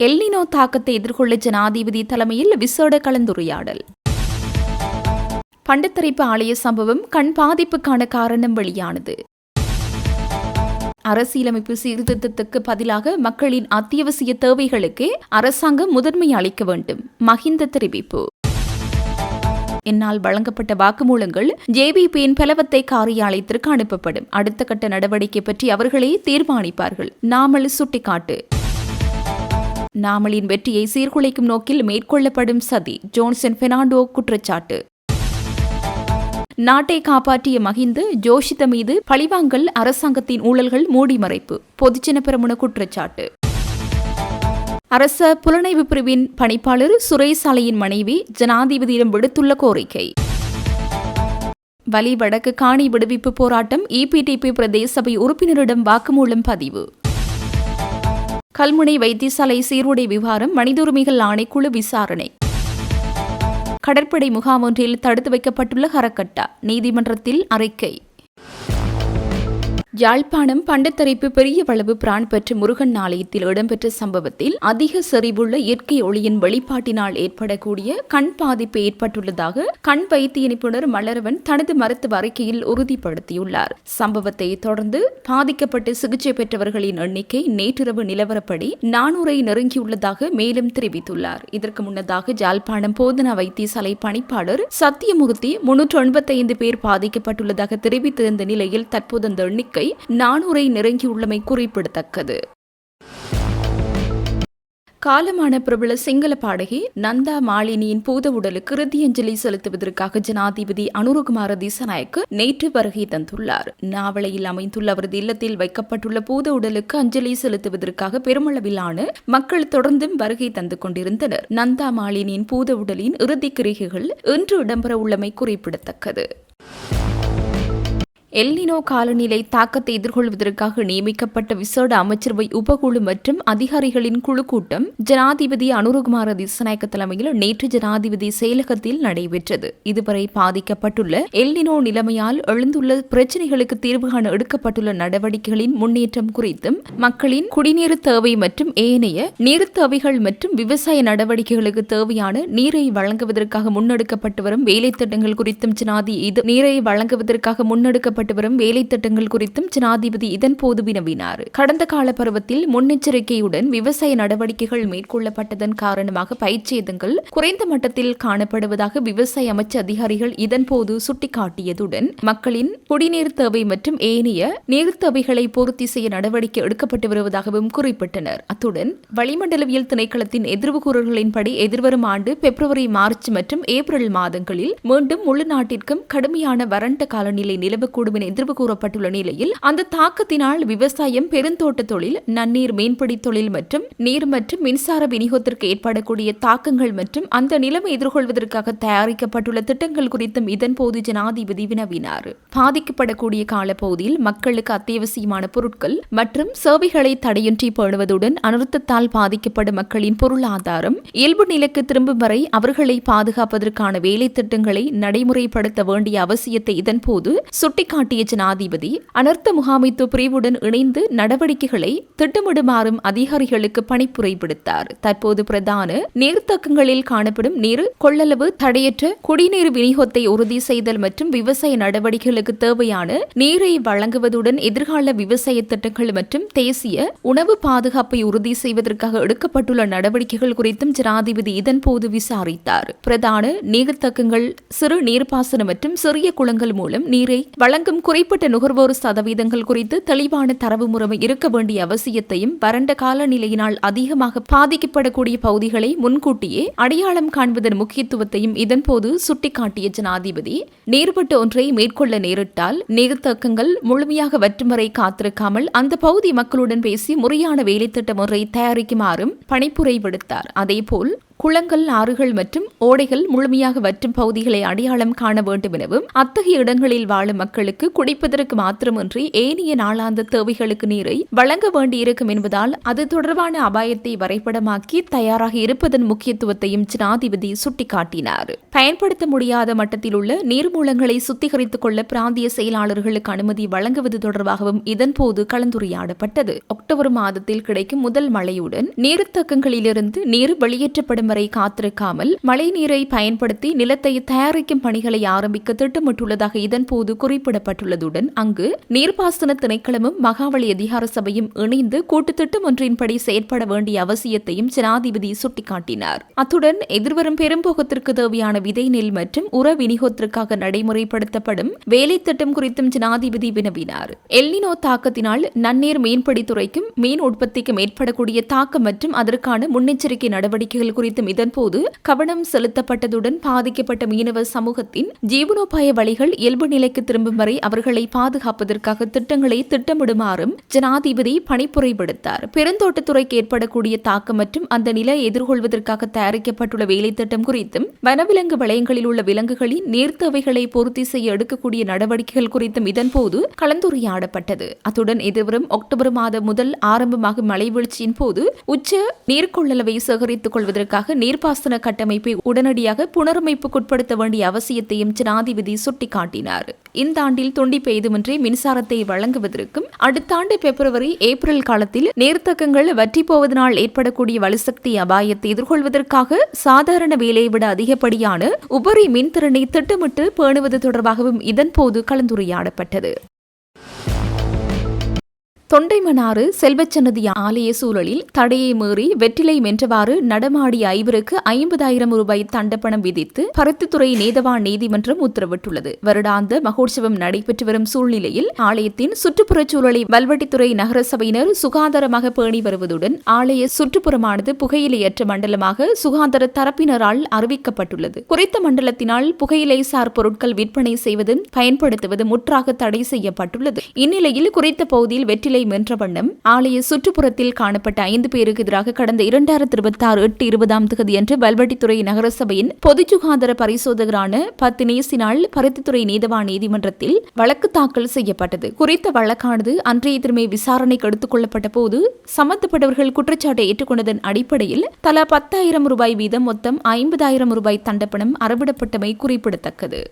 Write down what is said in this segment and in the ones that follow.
El Niño தாக்கத்தை எதிர்கொள்ள ஜனாதிபதி தலைமையில் விசேட கலந்துரையாடல். பண்டத்தரிப்பு ஆலய சம்பவம் கண் பாதிப்புக்கான காரணம் வெளியானது. அரசியலமைப்பு சீர்திருத்தத்துக்கு பதிலாக மக்களின் அத்தியாவசிய தேவைகளுக்கு அரசாங்கம் முதன்மை அளிக்க வேண்டும். மஹிந்த தெரிவிப்பு. என்னால் வழங்கப்பட்ட வாக்குமூலங்கள் ஜேவிபியின் பலவத்தை காரியாலயத்திற்கு அனுப்பப்படும். அடுத்த கட்ட நடவடிக்கை பற்றி அவர்களே தீர்மானிப்பார்கள். நாமல் சுட்டிக்காட்டு. நாமலின் வெற்றியை சீர்குலைக்கும் நோக்கில் மேற்கொள்ளப்படும் சதி. ஜோன்சன் பெர்னாண்டோ குற்றச்சாட்டு. நாட்டை காப்பாற்றிய மஹிந்த ஜோஷித மீது பழிவாங்கல், அரசாங்கத்தின் ஊழல்கள் மூடி மறைப்பு. பொதுஜன பெரமுன குற்றச்சாட்டு. அரச புலனாய்வு பிரிவின் பணிப்பாளர் சுரேசாலையின் மனைவி ஜனாதிபதியிடம் விடுத்துள்ள கோரிக்கை. வலி வடக்கு காணி விடுவிப்பு போராட்டம். இபிடிபி பிரதேச சபை உறுப்பினரிடம் வாக்குமூலம் பதிவு. கல்முனை வைத்தியசாலை சீருடை விவகாரம் மனித உரிமைகள் ஆணைக்குழு விசாரணை. கடற்படை முகாம் ஒன்றில் தடுத்து வைக்கப்பட்டுள்ள ஹரக்கட்டா, நீதிமன்றத்தில் அறிக்கை. யாழ்ப்பாணம் பண்டத்தரிப்பு பெரிய வளவு பிரான் பெற்ற முருகன் ஆலயத்தில் இடம்பெற்ற சம்பவத்தில் அதிக செறிவுள்ள இயற்கை ஒளியின் வெளிப்பாட்டினால் ஏற்படக்கூடிய கண் பாதிப்பு ஏற்பட்டுள்ளதாக கண் வைத்திய நிபுணர் மலரவன் தனது மருத்துவ அறிக்கையில் உறுதிப்படுத்தியுள்ளார். சம்பவத்தை தொடர்ந்து பாதிக்கப்பட்டு சிகிச்சை பெற்றவர்களின் எண்ணிக்கை நேற்றிரவு நிலவரப்படி 400 நெருங்கியுள்ளதாக மேலும் தெரிவித்துள்ளார். இதற்கு முன்னதாக யாழ்ப்பாணம் போதனா வைத்தியசாலை பணிப்பாளர் சத்தியமூர்த்தி 385 பேர் பாதிக்கப்பட்டுள்ளதாக தெரிவித்திருந்த நிலையில் தற்போது அந்த எண்ணிக்கை 400 நெருங்கியுள்ளமை குறிப்பிடத்தக்கது. காலமான பிரபல சிங்கள பாடகி நந்தா மாலினியின் பூத உடலுக்கு இறுதியஞ்சலி செலுத்துவதற்காக ஜனாதிபதி அனுரகுமார திசாநாயக்க நேற்று வருகை தந்துள்ளார். நாவலையில் அமைந்துள்ள அவரது இல்லத்தில் வைக்கப்பட்டுள்ள பூத உடலுக்கு அஞ்சலி செலுத்துவதற்காக பெருமளவிலான மக்கள் தொடர்ந்தும் வருகை தந்து கொண்டிருந்தனர். நந்தா மாலினியின் பூத உடலின் இறுதிக் கிரிகைகள் இன்று இடம்பெற உள்ளமை குறிப்பிடத்தக்கது. எல்னினோ காலநிலை தாக்கத்தை எதிர்கொள்வதற்காக நியமிக்கப்பட்ட விசேட அமைச்சரவை உபகுழு மற்றும் அதிகாரிகளின் குழு கூட்டம் ஜனாதிபதி அனுரகுமார திசாநாயக்க தலைமையில் நேற்று ஜனாதிபதி செயலகத்தில் நடைபெற்றது. இதுவரை பாதிக்கப்பட்டுள்ள எல்னினோ நிலைமையால் எழுந்துள்ள பிரச்சினைகளுக்கு தீர்வு காண எடுக்கப்பட்டுள்ள நடவடிக்கைகளின் முன்னேற்றம் குறித்தும், மக்களின் குடிநீர் தேவை மற்றும் ஏனைய நீர் தேவைகள் மற்றும் விவசாய நடவடிக்கைகளுக்கு தேவையான நீரை வழங்குவதற்காக முன்னெடுக்கப்பட்டு வரும் வேலைத்திட்டங்கள் குறித்தும் நீரை வழங்குவதற்காக முன்னெடுக்கப்பட்ட வரும் வேலை திட்டங்கள் குறித்தும் ஜனாதிபதி இதன்போது வினவினார். கடந்த கால பருவத்தில் முன்னெச்சரிக்கையுடன் விவசாய நடவடிக்கைகள் மேற்கொள்ளப்பட்டதன் காரணமாக பயிர்ச்சேதங்கள் குறைந்த மட்டத்தில் காணப்படுவதாக விவசாய அமைச்சு அதிகாரிகள் இதன்போது சுட்டிக்காட்டியதுடன், மக்களின் குடிநீர் தேவை மற்றும் ஏனைய நீர் தேவைகளை பூர்த்தி செய்ய நடவடிக்கை எடுக்கப்பட்டு வருவதாகவும் குறிப்பிட்டனர். அத்துடன் வளிமண்டலவியல் திணைக்களத்தின் எதிர்வுகூறல்களின்படி எதிர்வரும் ஆண்டு பிப்ரவரி, மார்ச் மற்றும் ஏப்ரல் மாதங்களில் மீண்டும் முழு நாட்டிற்கும் கடுமையான வறண்ட காலநிலை நிலவக்கூடும் எதிர்வு கூறப்பட்டுள்ள நிலையில் அந்த தாக்கத்தினால் விவசாயம், பெருந்தோட்ட தொழில், நன்னீர் மீன்பிடி தொழில் மற்றும் நீர் மற்றும் மின்சார விநியோகத்திற்கு ஏற்படக்கூடிய தாக்கங்கள் மற்றும் அந்த நிலைமை எதிர்கொள்வதற்காக தயாரிக்கப்பட்டுள்ள திட்டங்கள் குறித்தும் இதன்போது ஜனாதிபதி வினவினார். பாதிக்கப்படக்கூடிய காலப்பகுதியில் மக்களுக்கு அத்தியாவசியமான பொருட்கள் மற்றும் சேவைகளை தடையின்றி பேணுவதுடன் அனர்த்தத்தால் பாதிக்கப்படும் மக்களின் பொருளாதாரம் இயல்பு நிலைக்கு திரும்பும் வரை அவர்களை பாதுகாப்பதற்கான வேலை திட்டங்களை நடைமுறைப்படுத்த வேண்டிய அவசியத்தை இதன்போது சுட்டிக்காட்டிய ஜனாதிபதி அனர்த்த முகாமைத்துவ பிரிவுடன் இணைந்து நடவடிக்கைகளை திட்டமிடுமாறும் அதிகாரிகளுக்கு பணிப்புரை விடுத்தார். தற்போது பிரதான நீர்த்தக்கங்களில் காணப்படும் நீர் கொள்ளளவு, தடையற்ற குடிநீர் விநியோகத்தை உறுதி செய்தல் மற்றும் விவசாய நடவடிக்கைகளுக்கு தேவையான நீரை வழங்குவதுடன் எதிர்கால விவசாய திட்டங்கள் மற்றும் தேசிய உணவு பாதுகாப்பை உறுதி செய்வதற்காக எடுக்கப்பட்டுள்ள நடவடிக்கைகள் குறித்தும் ஜனாதிபதி இதன்போது விசாரித்தார். பிரதான நீர்த்தக்கங்கள், சிறு நீர்ப்பாசனம் மற்றும் சிறிய குளங்கள் மூலம் நீரை வழங்கும் குறிப்பிட்ட நுகர்வோர் சதவீதங்கள் குறித்து தெளிவான தரவு முறை இருக்க வேண்டிய அவசியத்தையும், வறண்ட காலநிலையினால் அதிகமாக பாதிக்கப்படக்கூடிய பகுதிகளை முன்கூட்டியே அடையாளம் காண்பதன் முக்கியத்துவத்தையும் இதன்போது சுட்டிக்காட்டிய ஜனாதிபதி, நீர்வட்டு ஒன்றை மேற்கொள்ள நேரிட்டால் நீர்த்தக்கங்கள் முழுமையாக வற்றும் வரை காத்திருக்காமல் அந்த பகுதி மக்களுடன் பேசி முறையான வேலைத்திட்டம் ஒன்றை தயாரிக்குமாறும் பணிப்புரை விடுத்தார். அதேபோல் குளங்கள், ஆறுகள் மற்றும் ஓடைகள் முழுமையாக வற்றும் பகுதிகளை அடையாளம் காண வேண்டும் எனவும் அத்தகைய இடங்களில் வாழும் மக்களுக்கு குடிப்பதற்கு மாத்திரமின்றி ஏனைய நாளாந்த தேவைகளுக்கு நீரை வழங்க வேண்டியிருக்கும் என்பதால் அது தொடர்பான அபாயத்தை வரைபடமாக்கி தயாராக இருப்பதன் முக்கியத்துவத்தையும் ஜனாதிபதி சுட்டிக்காட்டினார். பயன்படுத்த முடியாத மட்டத்தில் உள்ள நீர்மூலங்களை சுத்திகரித்துக் கொள்ள பிராந்திய செயலாளர்களுக்கு அனுமதி வழங்குவது தொடர்பாகவும் இதன்போது கலந்துரையாடப்பட்டது. அக்டோபர் மாதத்தில் கிடைக்கும் முதல் மழையுடன் நீர்த்தக்கங்களிலிருந்து நீர் வெளியேற்றப்படும் வரை காத்திருக்காமல் மழை நீரை பயன்படுத்தி நிலத்தை தயாரிக்கும் பணிகளை ஆரம்பிக்க திட்டமிட்டுள்ளதாக இதன்போது குறிப்பிடப்பட்டுள்ளதுடன் அங்கு நீர்ப்பாசன திணைக்களமும் மகாவலி அதிகார சபையும் இணைந்து கூட்டு திட்டம் ஒன்றின்படி செயற்பட வேண்டிய அவசியத்தையும் ஜனாதிபதி சுட்டிக்காட்டினார். அத்துடன் எதிர்வரும் பெரும்போகத்திற்கு தேவையான விதை நெல் மற்றும் உர விநியோகத்திற்காக நடைமுறைப்படுத்தப்படும் வேலை திட்டம் குறித்தும் ஜனாதிபதி வினவினார். எல்னினோ தாக்கத்தினால் நன்னீர் மீன்பிடித்துறைக்கும் மீன் உற்பத்திக்கும் ஏற்படக்கூடிய தாக்கம் மற்றும் அதற்கான முன்னெச்சரிக்கை நடவடிக்கைகள் குறித்தும் இதன்போது கவனம் செலுத்தப்பட்டதுடன் பாதிக்கப்பட்ட மீனவ சமூகத்தின் ஜீவனோபாய வழிகள் இயல்பு நிலைக்கு திரும்பும் வரை அவர்களை பாதுகாப்பதற்காக திட்டங்களை திட்டமிடுமாறும் ஜனாதிபதி பணிப்புரை விடுத்தார். பெருந்தோட்டத்துறைக்கு ஏற்படக்கூடிய தாக்கம் மற்றும் அந்த நிலை எதிர்கொள்வதற்காக தயாரிக்கப்பட்டுள்ள வேலை திட்டம் குறித்தும் வனவிலங்கு வலயங்களில் உள்ள விலங்குகளின் நீர் தேவைகளை பூர்த்தி செய்ய எடுக்கக்கூடிய நடவடிக்கைகள் குறித்தும் இதன்போது கலந்துரையாடப்பட்டது. அத்துடன் எதிர்வரும் அக்டோபர் மாதம் முதல் ஆரம்பமாகும் மழை வீழ்ச்சியின் போது உச்ச நீர்கொள்ளளவை சேகரித்துக் கொள்வதற்காக நீர்ப்பாசன கட்டமைப்பை உடனடியாக புனரமைப்புக்குட்படுத்த வேண்டிய அவசியத்தையும் ஜனாதிபதி சுட்டிக்காட்டினார். இந்த ஆண்டில் துண்டிப்பு ஏதுமின்றி மின்சாரத்தை வழங்குவதற்கும் அடுத்த ஆண்டு பிப்ரவரி, ஏப்ரல் காலத்தில் நீர்த்தக்கங்கள் வற்றி போவதனால் ஏற்படக்கூடிய வலுசக்தி அபாயத்தை எதிர்கொள்வதற்காக சாதாரண வேலையை விட அதிகப்படியான உபரி மின்திறனை திட்டமிட்டு பேணுவது தொடர்பாகவும் இதன்போது கலந்துரையாடப்பட்டது. தொண்டைமனாறு செல்வச்சன்னதி ஆலய சூழலில் தடையை மீறி வெற்றிலை மென்றவாறு நடமாடிய ஐவருக்கு 50,000 ரூபாய் தண்டப்பணம் விதித்து பருத்தித்துறை நீதவான் நீதிமன்றம் உத்தரவிட்டுள்ளது. வருடாந்த மகோற்சவம் நடைபெற்று வரும் சூழ்நிலையில் ஆலயத்தின் சுற்றுப்புறச் சூழலை வல்வெட்டித்துறை நகரசபையினர் சுகாதாரமாக பேணி வருவதுடன் ஆலய சுற்றுப்புறமானது புகையிலையற்ற மண்டலமாக சுகாதார தரப்பினரால் அறிவிக்கப்பட்டுள்ளது. குறித்த மண்டலத்தினால் புகையிலை சார் பொருட்கள் விற்பனை செய்வதும் பயன்படுத்துவது முற்றாக தடை செய்யப்பட்டுள்ளது. இந்நிலையில் குறித்த பகுதியில் வெற்றிலை மென்ற வண்ணம் ஆலய சுற்றுப்புறத்தில் காணப்பட்ட 5 பேருக்கு எதிராக கடந்த 2026 8/20 அன்று வல்வெட்டித்துறை நகரசபையின் பொது சுகாதார பரிசோதகரான பத்தினேசினால் பருத்தித்துறை நீதவான் நீதிமன்றத்தில் வழக்கு தாக்கல் செய்யப்பட்டது. குறித்த வழக்கானது அன்றைய தினமே விசாரணைக்கு எடுத்துக் கொள்ளப்பட்ட போது சம்பந்தப்பட்டவர்கள் குற்றச்சாட்டை ஏற்றுக்கொண்டதன் அடிப்படையில் தலா 10,000 ரூபாய் வீதம் மொத்தம் 50,000 ரூபாய் தண்டப்பணம் அறவிடப்பட்டமை குறிப்பிடத்தக்கது.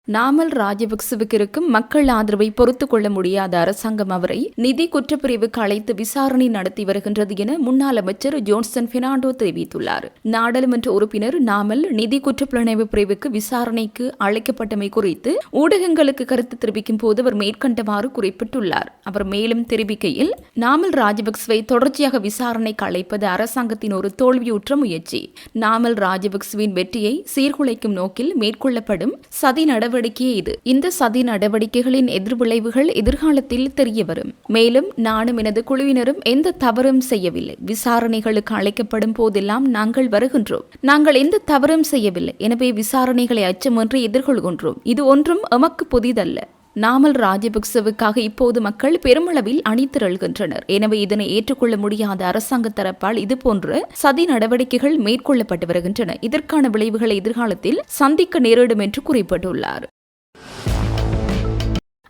நாமல் ராஜபக்சவுக்கு இருக்கும் மக்கள் ஆதரவை பொறுத்துக் கொள்ள முடியாத அரசாங்கம் அவரை நிதி குற்றப்பிரிவுக்கு அழைத்து விசாரணை நடத்தி வருகின்றது என முன்னாள் அமைச்சர் ஜோன்சன் பெர்னாண்டோ தெரிவித்துள்ளார். நாடாளுமன்ற உறுப்பினர் நாமல் நிதி குற்றப்புலனாய்வு பிரிவுக்கு விசாரணைக்கு அழைக்கப்பட்டமை குறித்து ஊடகங்களுக்கு கருத்து தெரிவிக்கும் போது அவர் மேற்கண்டவாறு குறிப்பிட்டுள்ளார். அவர் மேலும் தெரிவிக்கையில், நாமல் ராஜபக்சவை தொடர்ச்சியாக விசாரணைக்கு அழைப்பது அரசாங்கத்தின் ஒரு தோல்வியுற்ற முயற்சி. நாமல் ராஜபக்சவின் வெற்றியை சீர்குலைக்கும் நோக்கில் மேற்கொள்ளப்படும் சதி நடவடிக்கை இது. இந்த சதி நடவடிக்கைகளின் எதிர்விளைவுகள் எதிர்காலத்தில் தெரியவரும். மேலும் நானும் எனது குழுவினரும் எந்த தவறும் செய்யவில்லை. விசாரணைகளுக்கு அழைக்கப்படும் போதெல்லாம் நாங்கள் வருகின்றோம். நாங்கள் எந்த தவறும் செய்யவில்லை. எனவே விசாரணைகளை அச்சமின்றி எதிர்கொள்கின்றோம். இது ஒன்றும் எமக்கு புதிதல்ல. நாமல் ராஜபக்சவுக்காக இப்போது மக்கள் பெருமளவில் அணிதிரள்கின்றனர். எனவே இதனை ஏற்றுக்கொள்ள முடியாத அரசாங்க தரப்பால் இதுபோன்ற சதி நடவடிக்கைகள் மேற்கொள்ளப்பட்டு வருகின்றன. இதற்கான விளைவுகளை எதிர்காலத்தில் சந்திக்க நேரிடும் என்று குறிப்பிட்டுள்ளார்.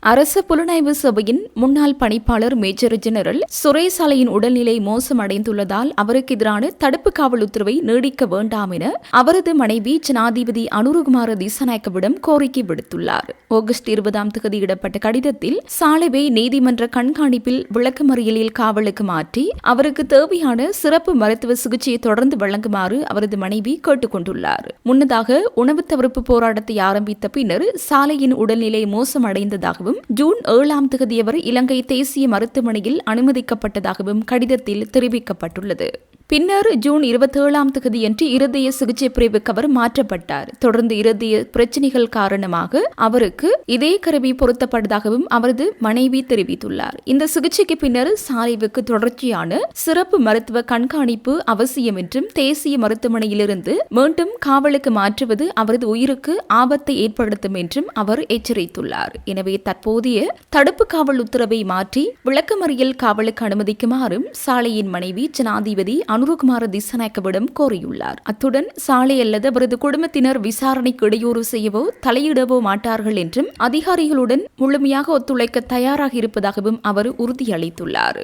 அரசு புலனாய்வு சபையின் முன்னாள் பணிப்பாளர் மேஜர் ஜெனரல் சுரேசாலையின் உடல்நிலை மோசமடைந்துள்ளதால் அவருக்கு எதிரான தடுப்பு காவல் உத்தரவை நீடிக்க வேண்டாம் என அவரது மனைவி ஜனாதிபதி அனுரகுமார திசாநாயக்கவிடம் கோரிக்கை விடுத்துள்ளார். ஆகஸ்ட் 20 இடப்பட்ட கடிதத்தில் சாலைவை நீதிமன்ற கண்காணிப்பில் விளக்கமறியலில் காவலுக்கு மாற்றி அவருக்கு தேவையான சிறப்பு மருத்துவ சிகிச்சையை தொடர்ந்து வழங்குமாறு அவரது மனைவி கேட்டுக் கொண்டுள்ளார். முன்னதாக உணவு தவிர்ப்பு போராட்டத்தை ஆரம்பித்த பின்னர் சாலையின் உடல்நிலை மோசமடைந்ததாகவும் ஜூன் 7 அவர் இலங்கை தேசிய மருத்துவமனையில் அனுமதிக்கப்பட்டதாகவும் கடிதத்தில் தெரிவிக்கப்பட்டுள்ளது. பின்னர் ஜூன் 27 அன்று இருதய சிகிச்சை பிரிவுக்கு அவர் மாற்றப்பட்டார். தொடர்ந்து இருதய பிரச்சினைகள் காரணமாக அவருக்கு இதய கருவி பொருத்தப்பட்டதாகவும் அவரது மனைவி தெரிவித்துள்ளார். இந்த சிகிச்சைக்கு பின்னர் சாலைவுக்கு தொடர்ச்சியான சிறப்பு மருத்துவ கண்காணிப்பு அவசியம் என்றும் தேசிய மருத்துவமனையிலிருந்து மீண்டும் காவலுக்கு மாற்றுவது அவரது உயிருக்கு ஆபத்தை ஏற்படுத்தும் என்றும் அவர் எச்சரித்துள்ளார். எனவே தற்போதைய தடுப்பு காவல் உத்தரவை மாற்றி விளக்கமறியல் காவலுக்கு அனுமதிக்குமாறும் சாலையின் மனைவி ஜனாதிபதி அனுரகுமார திசாநாயக்கவிடம் கோரியுள்ளார். அத்துடன் சாலை அல்லது அவரது குடும்பத்தினர் விசாரணைக்கு இடையூறு செய்யவோ தலையிடவோ மாட்டார்கள் என்றும் அதிகாரிகளுடன் முழுமையாக ஒத்துழைக்க தயாராக இருப்பதாகவும் அவர் உறுதியளித்துள்ளார்.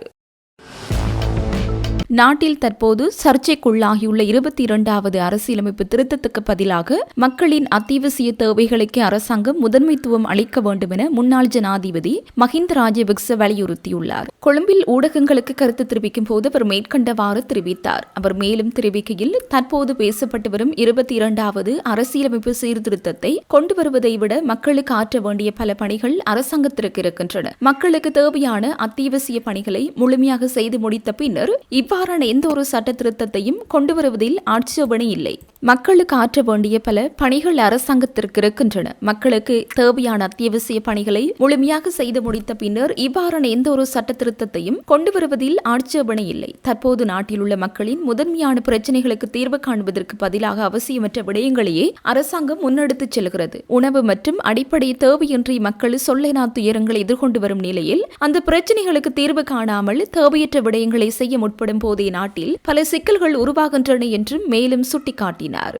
நாட்டில் தற்போது சர்ச்சைக்குள்ளாகியுள்ள 22வது அரசியலமைப்பு திருத்தத்துக்கு பதிலாக மக்களின் அத்தியாவசிய தேவைகளுக்கு அரசாங்கம் முதன்மைத்துவம் அளிக்க வேண்டும் என முன்னாள் ஜனாதிபதி மஹிந்த ராஜபக்ச வலியுறுத்தியுள்ளார். கொழும்பில் ஊடகங்களுக்கு கருத்து தெரிவிக்கும் போது அவர் மேற்கண்டவாறு தெரிவித்தார். அவர் மேலும் தெரிவிக்கையில், தற்போது பேசப்பட்டு வரும் 22வது அரசியலமைப்பு சீர்திருத்தத்தை கொண்டு வருவதை விட மக்களுக்கு ஆற்ற வேண்டிய பல பணிகள் அரசாங்கத்திற்கு இருக்கின்றன. மக்களுக்கு தேவையான அத்தியாவசிய பணிகளை முழுமையாக செய்து முடித்த பின்னர் இவ்வாறான எந்த ஒரு சட்ட திருத்தத்தையும் கொண்டு வருவதில் ஆட்சேபனை இல்லை. மக்களுக்கு ஆற்ற வேண்டிய பல பணிகள் அரசாங்கத்திற்கு இருக்கின்றன. மக்களுக்கு தேவையான அத்தியாவசிய பணிகளை முழுமையாக செய்து முடித்த பின்னர் இவ்வாறான எந்த ஒரு சட்ட திருத்தத்தையும் கொண்டு வருவதில் ஆட்சேபனை இல்லை. தற்போது நாட்டில் உள்ள மக்களின் முதன்மையான பிரச்சனைகளுக்கு தீர்வு காண்பதற்கு பதிலாக அவசியமற்ற விடயங்களையே அரசாங்கம் முன்னெடுத்துச் செல்கிறது. உணவு மற்றும் அடிப்படை தேவையின்றி மக்கள் சொல்லெனா துயரங்களை எதிர்கொண்டு வரும் நிலையில் அந்த பிரச்சனைகளுக்கு தீர்வு காணாமல் தேவையற்ற விடயங்களை செய்ய முற்படும் போதே நாட்டில் பல சிக்கல்கள் உருவாகின்றன என்றும் மேலும் சுட்டிக்காட்டினார்.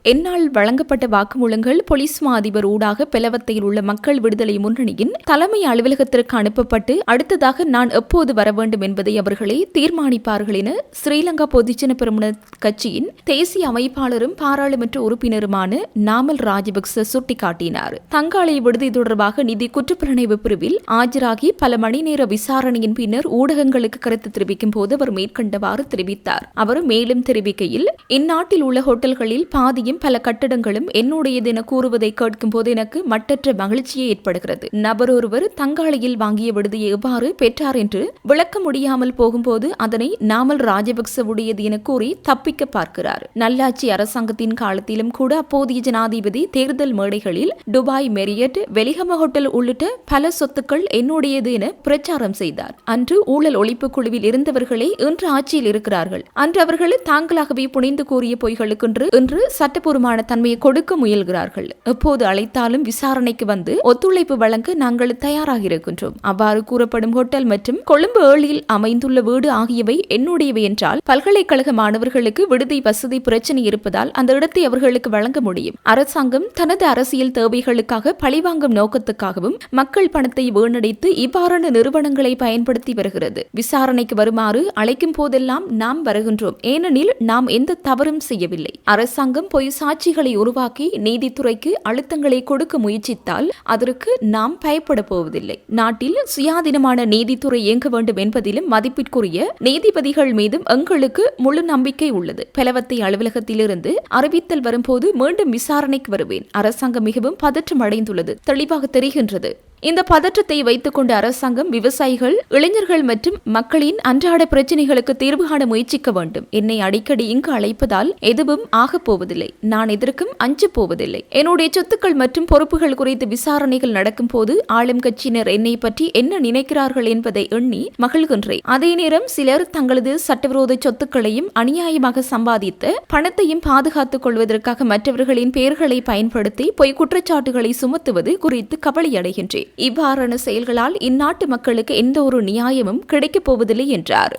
என்னால் வழங்கப்பட்ட வாக்குமூலங்கள் போலீஸ் மா அதிபர் ஊடாக பெலவத்தையில் உள்ள மக்கள் விடுதலை முன்னணியின் தலைமை அலுவலகத்திற்கு அனுப்பப்பட்டு அடுத்ததாக நான் எப்போது வர வேண்டும் என்பதை அவர்களே தீர்மானிப்பார்கள் என ஸ்ரீலங்கா பொதுஜன பெரமுன கட்சியின் தேசிய அமைப்பாளரும் பாராளுமன்ற உறுப்பினருமான நாமல் ராஜபக்ச சுட்டிக்காட்டினார். தங்காலை விடுதி தொடர்பாக நிதி குற்றப்புலனாய்வு பிரிவில் ஆஜராகி பல மணி நேர விசாரணையின் பின்னர் ஊடகங்களுக்கு கருத்து தெரிவிக்கும் போது அவர் மேற்கண்டவாறு தெரிவித்தார். அவர் மேலும் தெரிவிக்கையில், இந்நாட்டில் உள்ள ஹோட்டல்களில் பாதியும் பல கட்டடங்களும் என்னுடையது என கூறுவதை கேட்கும் போது எனக்கு மட்டற்ற மகிழ்ச்சியே ஏற்படுகிறது. நபர் ஒருவர் தங்காலையில் வாங்கிய விடுதியை எவ்வாறு பெற்றார் என்று விளக்க முடியாமல் போகும்போது அதனை நாமல் ராஜபக்சவுடையது என கூறி தப்பிக்க பார்க்கிறார். நல்லாட்சி அரசாங்கத்தின் காலத்திலும் கூட அப்போதைய ஜனாதிபதி தேர்தல் மேடைகளில் துபாய் மெரியட், வெலிகம ஹோட்டல் உள்ளிட்ட பல சொத்துக்கள் என்னுடையது என பிரச்சாரம் செய்தார். அன்று ஊழல் ஒழிப்பு குழுவில் இருந்தவர்களே இன்று ஆட்சியில் இருக்கிறார்கள். அன்று அவர்கள் தாங்களாகவே புனைந்து கூறிய பொய்களுக்கு இன்று சட்ட பூர்வமான தன்மையை கொடுக்க முயல்கிறார்கள். எப்போது அழைத்தாலும் விசாரணைக்கு வந்து ஒத்துழைப்பு வழங்க நாங்கள் தயாராக இருக்கின்றோம். அவ்வாறு கூறப்படும் ஹோட்டல் மற்றும் கொழும்பு ஏழில் அமைந்துள்ள வீடு ஆகியவை என்னுடையவை என்றால் பல்கலைக்கழக மாணவர்களுக்கு விடுதி வசதி பிரச்சனை இருப்பதால் அந்த இடத்தை அவர்களுக்கு வழங்க முடியும். அரசாங்கம் தனது அரசியல் தேவைகளுக்காக பழிவாங்கும் நோக்கத்துக்காகவும் மக்கள் பணத்தை வீணடித்து இவ்வாறான நிறுவனங்களை பயன்படுத்தி வருகிறது. விசாரணைக்கு வருமாறு அழைக்கும் போதெல்லாம் நாம் வருகின்றோம். ஏனெனில் நாம் எந்த தவறும் செய்யவில்லை. அரசாங்கம் பொய் சாட்சிகளை உருவாக்கி நீதித்துறைக்கு அழுத்தங்களை கொடுக்க முயற்சித்தால் அதற்கு நாம் பயப்பட போவதில்லை. நாட்டில் சுயாதீனமான நீதித்துறை இயங்க வேண்டும் என்பதிலும் மதிப்பிற்குரிய நீதிபதிகள் மீதும் எங்களுக்கு முழு நம்பிக்கை உள்ளது. பெலவத்தை அலுவலகத்திலிருந்து அறிவித்தல் வரும்போது மீண்டும் விசாரணைக்கு வருவேன். அரசாங்கம் மிகவும் பதற்றம் அடைந்துள்ளது தெளிவாக தெரிகின்றது. இந்த பதற்றத்தை வைத்துக் கொண்டு அரசாங்கம் விவசாயிகள், இளைஞர்கள் மற்றும் மக்களின் அன்றாட பிரச்சனைகளுக்கு தீர்வு காண முயற்சிக்க வேண்டும். என்னை அடிக்கடி இங்கு அழைப்பதால் எதுவும் ஆகப் போவதில்லை. நான் எதற்கும் அஞ்சப் போவதில்லை. என்னுடைய சொத்துக்கள் மற்றும் பொறுப்புகள் குறித்து விசாரணைகள் நடக்கும் போது ஆளும் கட்சியினர் என்னை பற்றி என்ன நினைக்கிறார்கள் என்பதை எண்ணி மகிழ்கின்றேன். அதே நேரம் சிலர் தங்களது சட்டவிரோத சொத்துக்களையும் அநியாயமாக சம்பாதித்த பணத்தையும் பாதுகாத்துக் கொள்வதற்காக மற்றவர்களின் பெயர்களை பயன்படுத்தி பொய் குற்றச்சாட்டுகளை சுமத்துவது குறித்து கவலையடைகின்றேன். இவ்வாறான செயல்களால் இந்நாட்டு மக்களுக்கு எந்த ஒரு நியாயமும் கிடைக்கப் போவதில்லை என்றார்.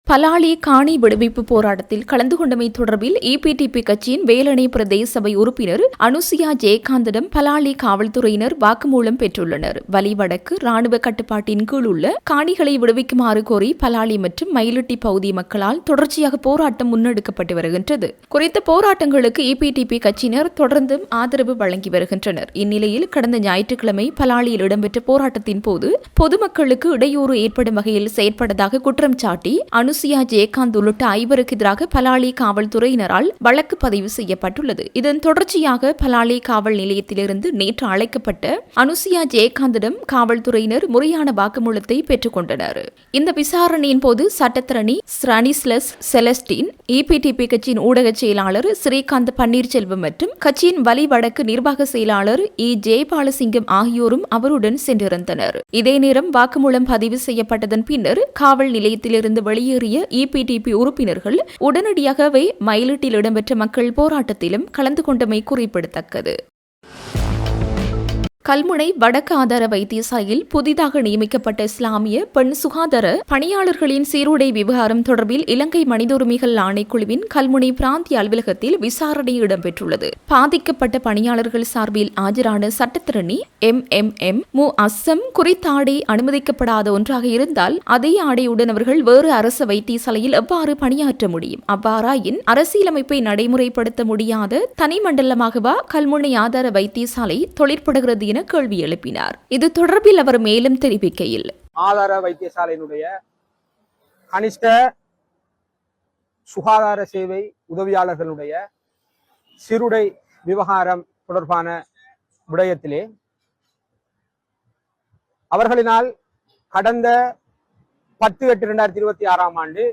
பலாலி காணி விடுவிப்பு போராட்டத்தில் கலந்து கொண்டமை தொடர்பில் EPTP கட்சியின் வேலணை பிரதேச சபை உறுப்பினர் அனுசியா ஜெயகாந்திடம் பலாலி காவல்துறையினர் வாக்குமூலம் பெற்றுள்ளனர். வலிவடக்கு ராணுவ கட்டுப்பாட்டின் கீழ் உள்ள காணிகளை விடுவிக்குமாறு கோரி பலாலி மற்றும் மயிலிட்டி பகுதி மக்களால் தொடர்ச்சியாக போராட்டம் முன்னெடுக்கப்பட்டு வருகின்றது. குறித்த போராட்டங்களுக்கு EPTP கட்சியினர் தொடர்ந்தும் ஆதரவு வழங்கி வருகின்றனர். இந்நிலையில் கடந்த ஞாயிற்றுக்கிழமை பலாலியில் இடம்பெற்ற போராட்டத்தின் போது பொதுமக்களுக்கு இடையூறு ஏற்படும் வகையில் செயற்பட்டதாக குற்றம் சாட்டி அனுசியா ஜெயகாந்த் உள்ளிட்ட 5 எதிராக பலாலி காவல்துறையினரால் வழக்கு பதிவு செய்யப்பட்டுள்ளது. இதன் தொடர்ச்சியாக பலாலி காவல் நிலையத்திலிருந்து நேற்று அழைக்கப்பட்ட அனுசியா ஜெயகாந்திடம் காவல்துறையினர் முறையான வாக்குமூலத்தை பெற்றுக் கொண்டனர். இந்த விசாரணையின் போது சட்டத்தரணி ஸ்ரானிஸ்லஸ் செலஸ்டின், EPTP கட்சியின் ஊடக செயலாளர் ஸ்ரீகாந்த் பன்னீர்செல்வம் மற்றும் கட்சியின் வலிவடக்கு நிர்வாக செயலாளர் ஜெயபாலசிங்கம் ஆகியோரும் அவருடன் சென்றிருந்தனர். இதே நேரம் வாக்குமூலம் பதிவு செய்யப்பட்டதன் பின்னர் காவல் நிலையத்திலிருந்து வெளியேறிய EPTP உறுப்பினர்கள் உடனடியாகவே மயிலிட்டில் இடம்பெற்ற மக்கள் போராட்டத்திலும் கலந்து கொண்டமை குறிப்பிடத்தக்கது. கல்முனை வடக்கு ஆதார வைத்தியசாலையில் புதிதாக நியமிக்கப்பட்ட இஸ்லாமிய பெண் சுகாதார பணியாளர்களின் சீருடை விவகாரம் தொடர்பில் இலங்கை மனித உரிமைகள் ஆணைக்குழுவின் கல்முனை பிராந்திய அலுவலகத்தில் விசாரணை இடம்பெற்றுள்ளது. பாதிக்கப்பட்ட பணியாளர்கள் சார்பில் ஆஜரான சட்டத்திரணி MMM மு அஸ்ஸம் குறித்த ஆடை அனுமதிக்கப்படாத ஒன்றாக இருந்தால் அதே ஆடையுடன் அவர்கள் வேறு அரசு வைத்தியசாலையில் எவ்வாறு பணியாற்ற முடியும்? அவ்வாறாயின் அரசியலமைப்பை நடைமுறைப்படுத்த முடியாத தனி மண்டலமாகவா கல்முனை ஆதார வைத்தியசாலை தொழிற்படுகிறது என கேள்வி எழுப்பினார். இது தொடர்பில் அவர் மேலும் தெரிவிக்கையில், ஆதார வைத்தியசாலையினுடைய கனிஷ்ட சுகாதார சேவை உதவியாளர்களுடைய சிறுடை விவகாரம் தொடர்பான விடயத்திலே அவர்களினால் கடந்த 10/8/2026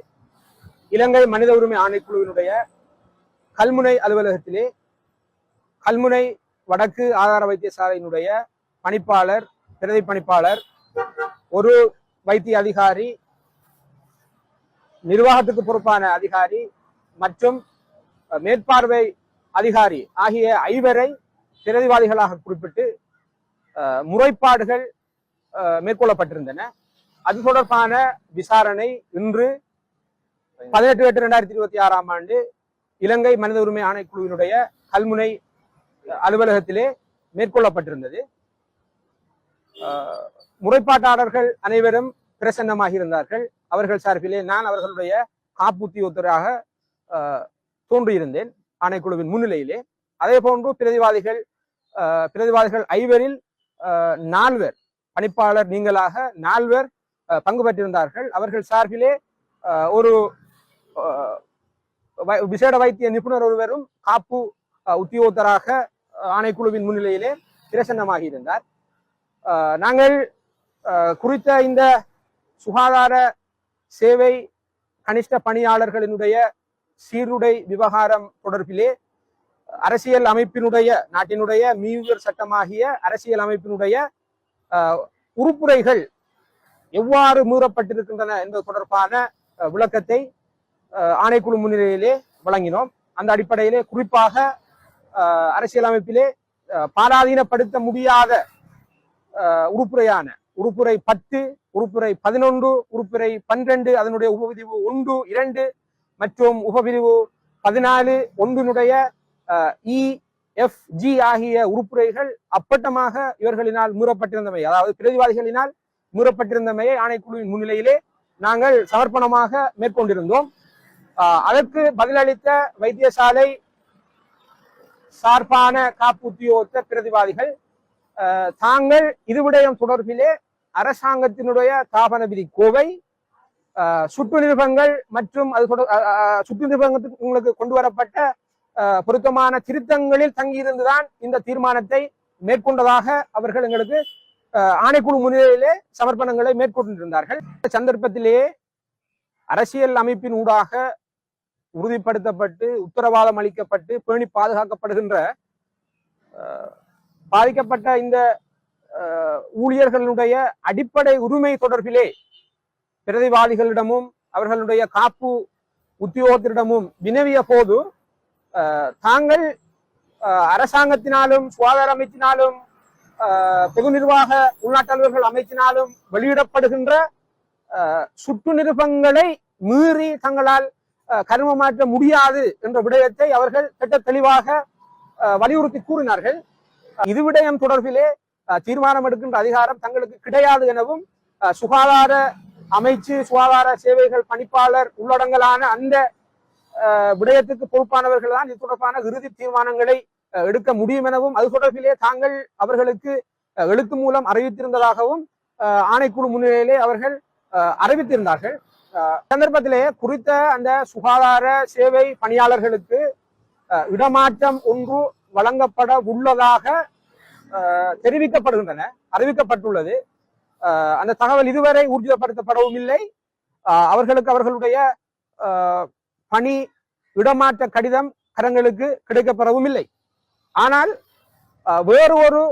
இலங்கை மனித உரிமை ஆணைக்குழுவினுடைய கல்முனை அலுவலகத்திலே கல்முனை வடக்கு ஆதார வைத்தியசாலையினுடைய பணிப்பாளர், பிரதி பணிப்பாளர், ஒரு வைத்திய அதிகாரி, நிர்வாகத்துக்கு பொறுப்பான அதிகாரி மற்றும் மேற்பார்வை அதிகாரி ஆகிய 5 பிரதிவாதிகளாக குறிப்பிட்டு முறைப்பாடுகள் மேற்கொள்ளப்பட்டிருந்தன. அது தொடர்பான விசாரணை இன்று 18/8/2026 இலங்கை மனித உரிமை ஆணைக்குழுவினுடைய கல்முனை அலுவலகத்திலே மேற்கொள்ளப்பட்டிருந்தது. முறைப்பாட்டாளர்கள் அனைவரும் பிரசன்னமாக இருந்தார்கள். அவர்கள் சார்பிலே நான் அவர்களுடைய காப்புத்தியோத்தராக தோன்றியிருந்தேன் ஆணைக்குழுவின் முன்னிலையிலே. அதே போன்று பிரதிவாதிகள் 5 4 பணிப்பாளர் நீங்களாக 4 பங்கு பெற்றிருந்தார்கள். அவர்கள் சார்பிலே ஒரு விசேட வைத்திய நிபுணர் ஒருவரும் காப்பு உத்தியோகத்தராக ஆணைக்குழுவின் முன்னிலையிலே பிரசன்னமாக இருந்தார். நாங்கள் குறித்த இந்த சுகாதார சேவை கனிஷ்ட பணியாளர்களினுடைய சீருடை விவகாரம் தொடர்பிலே அரசியல் அமைப்பினுடைய, நாட்டினுடைய மீவுயர் சட்டமாகிய அரசியல் அமைப்பினுடைய உறுப்புரைகள் எவ்வாறு மீறப்பட்டிருக்கின்றன என்பது தொடர்பான விளக்கத்தை ஆணைக்குழு முன்னிலையிலே வழங்கினோம். அந்த அடிப்படையிலே குறிப்பாக அரசியலமைப்பிலே பாராதீனப்படுத்த முடியாத உறுப்புரை 10, உறுப்புரை 11, உறுப்புரை 12, அதனுடைய உபபிரிவு 1, 2 மற்றும் உபபிரிவு 14, 1 EFG ஆகிய உறுப்புரைகள் அப்பட்டமாக இவர்களினால் மீறப்பட்டிருந்தமை, அதாவது பிரதிவாதிகளினால் மீறப்பட்டிருந்தமையை ஆணைக்குழுவின் முன்னிலையிலே நாங்கள் சமர்ப்பணமாக மேற்கொண்டிருந்தோம். அதற்கு பதிலளித்த வைத்தியசாலை சார்பான காப்புத்தியோத்த பிரதிவாதிகள் தாங்கள் இதுவிடயம் தொடர்பிலே அரசாங்கத்தினுடைய தாபன விதி கோவை, சுற்று நிருபங்கள் மற்றும் அது சுற்று நிருபங்களுக்கு கொண்டு வரப்பட்ட பொருத்தமான திருத்தங்களில் தங்கியிருந்துதான் இந்த தீர்மானத்தை மேற்கொண்டதாக அவர்கள் எங்களுக்கு ஆணைக்குழு முன்னிலையிலே சமர்ப்பணங்களை மேற்கொண்டிருந்தார்கள். இந்த சந்தர்ப்பத்திலேயே அரசியல் அமைப்பின் ஊடாக உறுதிப்படுத்தப்பட்டு உத்தரவாதம் அளிக்கப்பட்டு பேணி பாதுகாக்கப்படுகின்ற பாதிக்கப்பட்ட இந்த ஊழியர்களுடைய அடிப்படை உரிமை தொடர்பிலே பிரதிவாதிகளிடமும் அவர்களுடைய காப்பு உத்தியோகத்திடமும் வினவிய போது தாங்கள் அரசாங்கத்தினாலும் சுகாதார அமைச்சினாலும் பொது நிர்வாக உள்நாட்டு அலுவலர்கள் அமைச்சினாலும் வெளியிடப்படுகின்ற சுற்று நிருபங்களை மீறி தங்களால் கருமமாற்ற முடியாது என்ற விடயத்தை அவர்கள் திட்ட தெளிவாக வலியுறுத்தி கூறினார்கள். இது விடயம் தொடர்பிலே தீர்மானம் எடுக்கின்ற அதிகாரம் தங்களுக்கு கிடையாது எனவும் சுகாதார அமைச்சு, சுகாதார சேவைகள் பணிப்பாளர் உள்ளடங்கலான அந்த விடயத்துக்கு பொறுப்பானவர்கள் தான் இது தொடர்பான இறுதி தீர்மானங்களை எடுக்க முடியும் எனவும் அது தொடர்பிலே தாங்கள் அவர்களுக்கு எழுத்து மூலம் அறிவித்திருந்ததாகவும் ஆணைக்குழு முன்னிலையிலே அவர்கள் அறிவித்திருந்தார்கள். சந்தர்ப்பத்திலே குறித்த அந்த சுகாதார சேவை பணியாளர்களுக்கு இடமாற்றம் ஒன்று வழங்கப்பட உள்ளதாக தெரிவிக்கப்படுகின்றன, அறிவிக்கப்பட்டுள்ளது. அந்த தகவல் இதுவரை ஊர்ஜிதப்படுத்தப்படவும் இல்லை. அவர்களுக்கு அவர்களுடைய பணி இடமாற்ற கடிதம் கரங்களுக்கு கிடைக்கப்பெறவும் இல்லை. ஆனால் வேறு ஒரு